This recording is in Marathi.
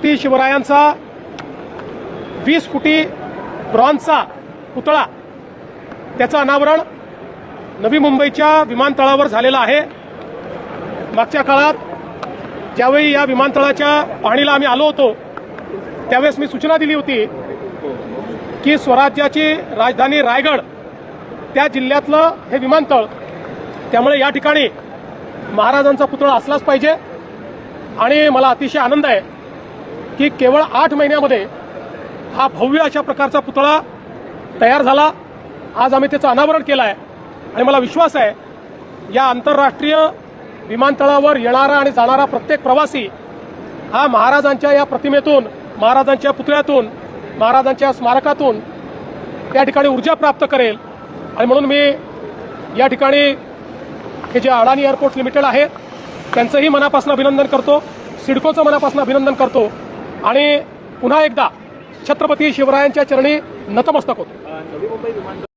छत्रपती शिवरायांचा 20 फुटी ब्रॉन्झचा पुतळा त्याचं अनावरण नवी मुंबईच्या विमानतळावर झालेलं आहे। मागच्या काळात ज्यावेळी या विमानतळाच्या पाहणीला आम्ही आलो होतो त्यावेळेस मी सूचना दिली होती की स्वराज्याची राजधानी रायगड त्या जिल्ह्यातलं हे विमानतळ, त्यामुळे या ठिकाणी महाराजांचा पुतळा असलाच पाहिजे। आणि मला अतिशय आनंद आहे की केवळ 8 महिन्यामध्ये हा भव्य अशा प्रकारचा पुतळा तयार झाला। आज आम्ही त्याचं अनावरण केलं आहे आणि मला विश्वास आहे या आंतरराष्ट्रीय विमानतळावर येणारा आणि जाणारा प्रत्येक प्रवासी हा महाराजांच्या या प्रतिमेतून, महाराजांच्या पुतळ्यातून, महाराजांच्या स्मारकातून त्या ठिकाणी ऊर्जा प्राप्त करेल। आणि म्हणून मी या ठिकाणी हे जे अडाणी एअरपोर्ट लिमिटेड आहे त्यांचंही मनापासून अभिनंदन करतो, सिडकोचं मनापासून अभिनंदन करतो आणि पुन्हा एकदा छत्रपती शिवरायांच्या चरणी नतमस्तक होतो।